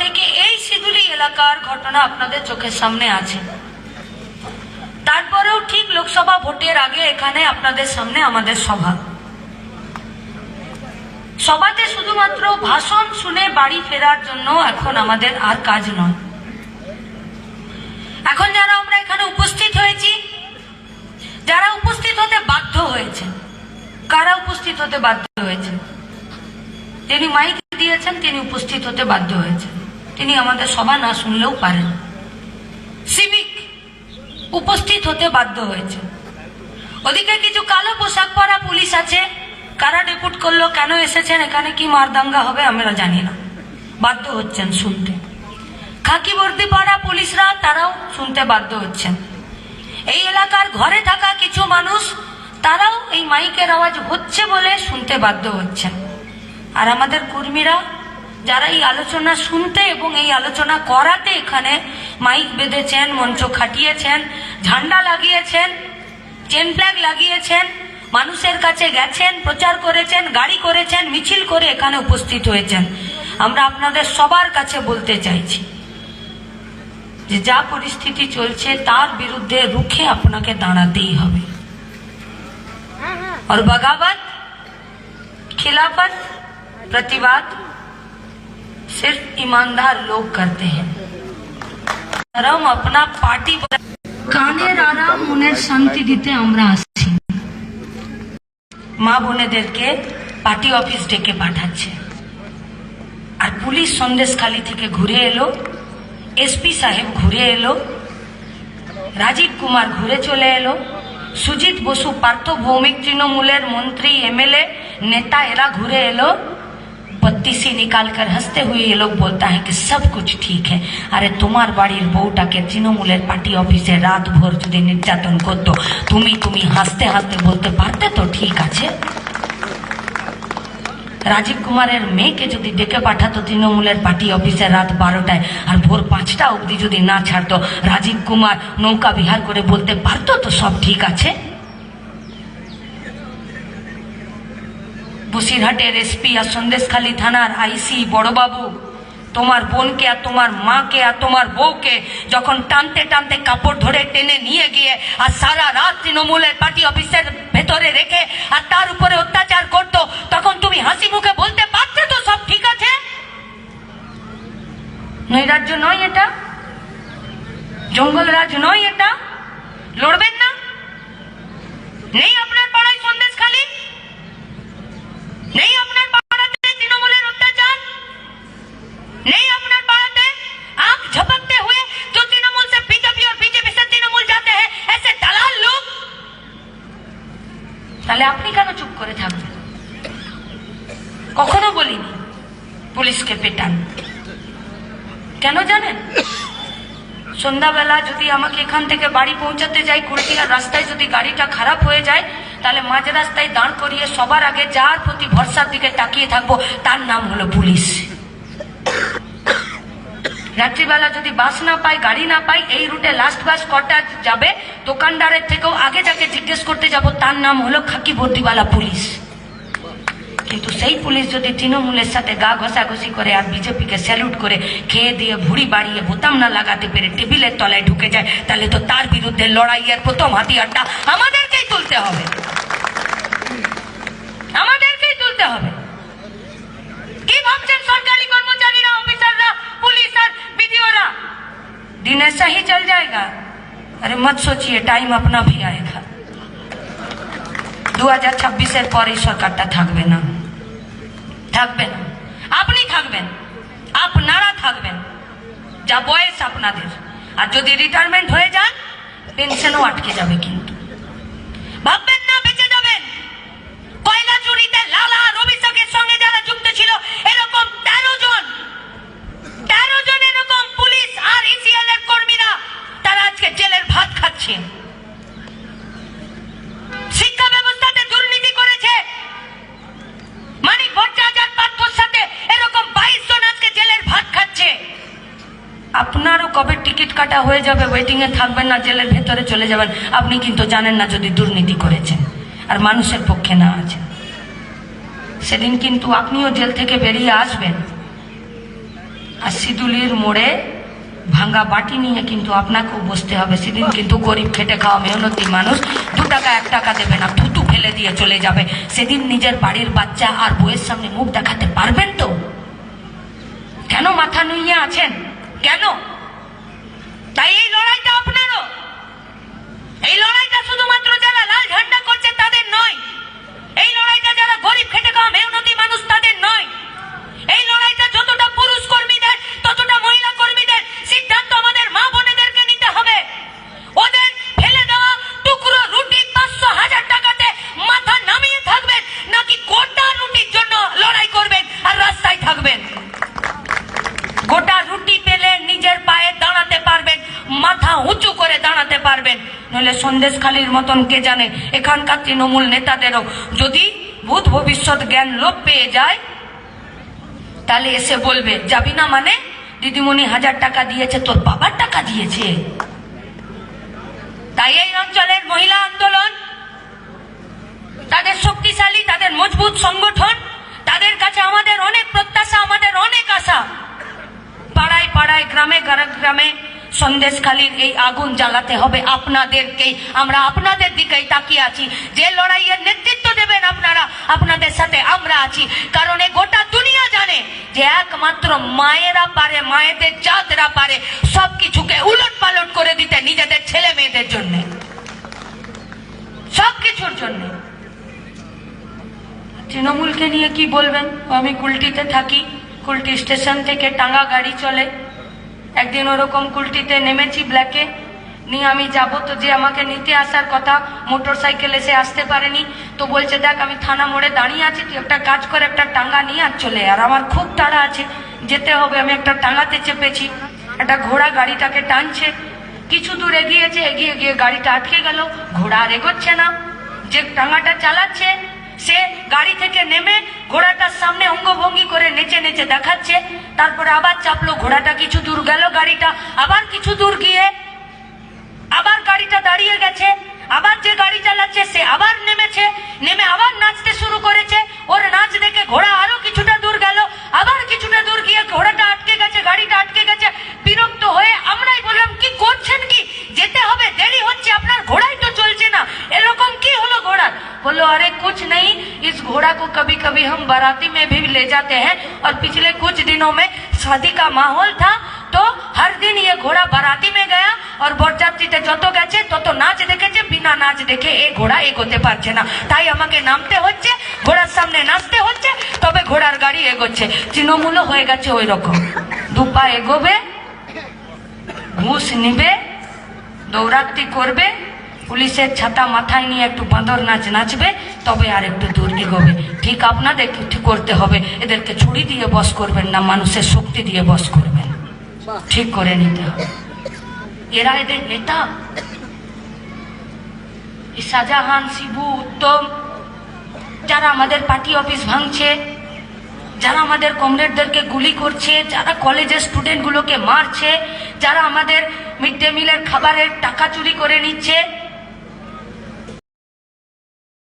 থেকে এই শিদুলি এলাকার ঘটনা আপনাদের চোখের সামনে আছে। তারপরেও ঠিক লোকসভা ভোটের আগে এখানে আপনাদের সামনে আমাদের সভা। সভাতে শুধুমাত্র ভাষণ শুনে বাড়ি ফেরার জন্য এখন আমাদের আর কাজ নয়। এখন যারা আমরা এখানে উপস্থিত হয়েছি, যারা উপস্থিত হতে বাধ্য হয়েছে, কারা উপস্থিত হতে বাধ্য হয়েছে? যিনি মাইক দিয়েছেন তিনি উপস্থিত হতে বাধ্য হয়েছে। তিনি আমাদের সভা না শুনলেও পারেন। সিভিক উপস্থিত হতে বাধ্য হয়েছে। ওদিকে কিছু কালো পোশাক পরা পুলিশ আছে, কারা ডেপুট করলো, কেন এসেছেন, এখানে কি মারদাঙ্গা হবে আমরা জানি না, বাধ্য হচ্ছেন শুনতে। খাকি বর্দি পরা পুলিশরা তারাও শুনতে বাধ্য হচ্ছেন। এই এলাকার ঘরে থাকা কিছু মানুষ তারাও এই মাইকের আওয়াজ হচ্ছে বলে শুনতে বাধ্য হচ্ছেন। আর আমাদের কর্মীরা যারা এই আলোচনা শুনতে এবং এই আলোচনা করাতে এখানে মাইক বেঁধেছেন, মঞ্চ খাটিয়েছেন, ঝান্ডা লাগিয়েছেন, চেন ফ্ল্যাগ লাগিয়েছেন, মানুষের কাছে গেছেন, প্রচার করেছেন, গাড়ি করেছেন, মিছিল করে এখানে উপস্থিত হয়েছেন। আমরা আপনাদের সবার কাছে বলতে চাইছি যে যা পরিস্থিতি চলছে তার বিরুদ্ধে রুখে আপনাকে দাঁড়াতেই হবে। और बगावत, खिलाफत, प्रतिवाद सिर्फ ईमानदार लोग करते हैं। हम अपना पार्टी কানের আরাম মনের শান্তি দিতে আমরা আসছি। মা বোনেদেরকে পার্টি অফিস ডেকে পাঠাচ্ছে। আর পুলিশ সন্দেশখালী থেকে ঘুরে এলো, এসপি সাহেব ঘুরে এলো, রাজীব কুমার ঘুরে চলে এলো, সুজিত বসু পার্থ ভৌমিক তৃণমূলের মন্ত্রী एमएलए नेता एरा घुरे एलो। बत्तीसी निकाल कर हंसते हुए ये लोग बोलता है कि सब कुछ ठीक है। अरे तुम्हार बाड़ीर बউটাকে তৃণমূলের পার্টি অফিসে রাত ভোর যদি নির্যাতন করতো তুমি হাসতে হাসতে বলতে পারতে তো ঠিক আছে। রাজীব কুমারের মেয়েকে যদি ডেকে পাঠাতো তৃণমূলের পার্টি অফিসে রাত 12টায় আর ভোর 5টা অবধি যদি না ছাড়তো, রাজীব কুমার নৌকা বিহার করে বলতে পারতো তো সব ঠিক আছে। বসিরহাটের এসপি আর সন্দেশখালী থানার আইসি বড়বাবু তোমার বোনকে আর তোমার মাকে আর তোমার বউকে যখন টানতে টানতে কাপড় ধরে টেনে নিয়ে গিয়ে আর সারা রাত তৃণমূলের পার্টি অফিসের ভেতরে রেখে আর তার উপরে অত্যাচার করতো, তখন তুমি হাসি মুখে বলতে পারতে তো সব ঠিক আছে। নৈরাজ্য নয় এটা, জঙ্গলরাজ নয় এটা, লড়বেন না? নেই আপনার পাড়ায় সন্দেশখালী, নেই আপনার পাড়াতে তৃণমূলের অত্যাচার, नहीं अपने पाड़ाते आंख झपकते हुए जो तृणमूल से बीजेपी और बीजेपी से तृणमूल जाते हैं ऐसे दलाल लोग, তাহলে আপনি কেন চুপ করে থাকবেন? কখনো বলিনি পুলিশকে পেটান। কেন জানেন? সন্ধ্যাবেলা যদি আমাকে এখান থেকে বাড়ি পৌঁছাতে যাই, কুলটিয়ার রাস্তায় যদি গাড়িটা খারাপ হয়ে যায়, তাহলে মাঝ রাস্তায় দাঁড় করিয়ে সবার আগে যার প্রতি ভরসার দিকে তাকিয়ে থাকবো তার নাম হলো পুলিশ। রাত্রিবেলা যদি বাস না পাই, গাড়ি না পাই, এই রুটে লাস্ট বাস কটা যাবে, দোকানদারের থেকেও আগে যাকে জিজ্ঞেস করতে যাব তার নাম হলো খাকি বর্দিওয়ালা পুলিশ। কিন্তু সেই পুলিশ যদি তৃণমূলের সাথে গা ঘষাঘষি করে আর বিজেপিকে স্যালুট করে খেয়ে দিয়ে ভুড়ি বাড়িয়ে বোতাম না লাগাতে পেরে টেবিলের তলায় ঢুকে যায়, তাহলে তো তার বিরুদ্ধে লড়াইয়ের প্রথম হাতিয়ারটা আমাদেরকেই তুলতে হবে, আমাদেরকেই তুলতে হবে। কি ভাবছেন সরকারি কর্মচারীরা, অফিসাররা, পুলিশ আর বিডিওরা दिन ऐसा ही चल जाएगा? अरे मत सोचिए, टाइम अपना भी आएगा। 2026-এর পরে সরকারটা থাকবে না, থাকবে না। আপনি থাকবেন, আপনারা থাকবেন, যা বয়স আপনাদের। আর যদি রিটায়ারমেন্ট হয়ে যান পেনশনও আটকে যাবে। কিন্তু ভাববেন না বেঁচে যাবেন। কয়লা চুরিতে লালা আর অভিষেকের সঙ্গে যারা যুক্ত ছিল এরকম 13 জন এরকম পুলিশ আর ইসিএল এর কর্মীরা তারা আজকে জেলের ভাত খাচ্ছে। শিক্ষা ব্যবস্থাতে দুর্নীতি করেছে, মানিক ভট্টাচার্য পার্থর সাথে এরকম 22 জন আজকে জেলের ভাত খাচ্ছে। আপনারও কবে টিকিট কাটা হয়ে যাবে, ওয়েটিং এ থাকবেন না, জেলের ভেতরে চলে যাবেন। আপনি কিন্তু জানেন না যদি দুর্নীতি করেছেন আর মানুষের পক্ষে না আছেন, সেদিন কিন্তু আপনিও জেল থেকে বেরিয়ে আসবেন। আর সিদুলির মোড়ে ভাঙ্গা বাটি নিয়ে কিন্তু আপনাকেও বসতে হবে। সেদিন কিন্তু গরিব খেটে খাওয়া মেহনতি মানুষ 2 টাকা 1 টাকা দেবে না, থুতু ফেলে দিয়ে চলে যাবে। সেদিন নিজের বাড়ির বাচ্চা আর বউয়ের সামনে মুখ দেখাতে পারবেন তো? কেন মাথা নুইয়ে আছেন কেন? তাই এই লড়াইটা আপনারও। এই লড়াইটা শুধুমাত্র যারা লাল ঝান্ডা করছে তাদের নয়, এই লড়াইটা যারা গরিব খেটে খাওয়া মেহনতি মানুষ তাদের নয়। এই লড়াইটা যতটা পুরুষ কর্মীদের ততটা মহিলা কর্মীদের। সিদ্ধান্ত আমাদের মা বোনেদেরকে নিতে হবে। ওদের ফেলে দেওয়া টুকরো রুটি 500-1000 টাকাতে মাথা নামিয়ে থাকবেন, নাকি গোটা রুটির জন্য লড়াই করবেন আর রাস্তায় থাকবেন? গোটা রুটি পেলে নিজের পায়ে দাঁড়াতে পারবেন, মাথা উঁচু করে দাঁড়াতে পারবেন। নইলে সন্দেশখালীর মতন কে জানে এখানকার তৃণমূল নেতাদেরও যদি ভূত ভবিষ্যৎ জ্ঞান লোপ পেয়ে যায়, তাহলে এসে বলবে যাবি না মানে দিদিমণি 1000 টাকা দিয়েছে, তোর বাবার টাকা দিয়েছে। তাই এই অঞ্চলের মহিলা আন্দোলন তাদের শক্তিশালী, তাদের মজবুত সংগঠন, তাদের কাছে আমাদের অনেক প্রত্যাশা, আমাদের অনেক আশা। পাড়ায় পাড়ায় গ্রামে গ্রামে সন্দেশখালীর এই আগুন জ্বালাতে হবে আপনাদেরকেই। আমরা আপনাদের দিকেই তাকিয়ে আছি। যে লড়াইয়ের নেতৃত্ব দেবেন আপনারা, আপনাদের সাথে আমরা আছি। কারণ এই গোটা দুনিয়া জানে যে একমাত্র মায়েরা পারে, মায়েদের জাতরা পারে সবকিছুকে উলট পালট করে দিতে নিজেদের ছেলে মেয়েদের জন্য, সবকিছুর জন্য। তৃণমূলকে নিয়ে কি বলবেন? আমি কুলটিতে থাকি, কুলটি স্টেশন থেকে টাঙ্গা গাড়ি চলে। একদিন ওরকম কুলটিতে নেমেছি ব্ল্যাকে নিয়ে, আমি যাব তো যে আমাকে নিতে আসার কথা মোটর সাইকেলে সে আসতে পারেনি, তো বলছে দেখ আমি থানা মোড়ে দাঁড়িয়ে আছি, তুই একটা কাজ করে একটা টাঙ্গা নিয়ে আর চলে। আর আমার খুব তাড়া আছে, যেতে হবে। আমি একটা টাঙ্গাতে চেপেছি, একটা ঘোড়া গাড়িটাকে টানছে। কিছু দূর এগিয়েছে, এগিয়ে গিয়ে গাড়িটা আটকে গেল, ঘোড়া আর এগোচ্ছে না। যে টাঙ্গাটা চালাচ্ছে সে গাড়ি থেকে নেমে ঘোড়াটার সামনে অঙ্গভঙ্গি করে নেচে নেচে দেখাচ্ছে। তারপরে আবার চাপলো, ঘোড়াটা কিছু দূর গেল, গাড়িটা আবার কিছু দূর গিয়ে আবার গাড়িটা দাঁড়িয়ে গেছে। আবার যে গাড়ি চালাচ্ছে সে আবার নেমেছে, নেমে আবার নাচতে শুরু করেছে। ওর নাচ দেখে ঘোড়া আরো কিছুটা দূর গেল, আবার কিছুটা দূর গিয়ে ঘোড়াটা আটকে গেছে, গাড়িটা আটকে গেছে। বিরক্ত হয়ে আমরাই বললাম কি করছেন কি, যেতে হবে, দেরি হচ্ছে, আপনার ঘোড়াই তো চলছে না, এরকম কি হলো ঘোড়ার? बोलो अरे कुछ नहीं, इस घोड़ा को कभी कभी हम बाराती में भी ले जाते हैं और पिछले कुछ दिनों में शादी का माहौल था तो हर दिन ये घोड़ा बाराती में गया और বরযাত্রীতে যত গেছে তত নাচ দেখেছে, বিনা নাচ দেখে এই ঘোড়া এগোতে পারছে না, তাই আমাকে নামতে হচ্ছে, ঘোড়ার সামনে নাচতে হচ্ছে, তবে ঘোড়ার গাড়ি এগোচ্ছে। তৃণমূলও হয়ে গেছে ওই রকম, দুপা এগোবে, ঘুষ নিবে, দৌড়াতি করবে, পুলিশের ছাতা মাথায় নিয়ে একটু বাঁদর নাচ নাচবে, তবে আর একটু দূর এগোবে। ঠিক আপনাদের ঠিক করতে হবে, এদেরকে ছুরি দিয়ে বস করবেন না, মানুষের শক্তি দিয়ে বস করবেন, ঠিক করে নিতে হবে। এরা এদের নেতা, শাহজাহান, শিবু, উত্তম, যারা আমাদের পার্টি অফিস ভাঙছে, যারা আমাদের কমরেডদেরকে গুলি করছে, যারা কলেজের স্টুডেন্টগুলোকে মারছে, যারা আমাদের মিড ডে মিলের খাবারের টাকা চুরি করে নিচ্ছে,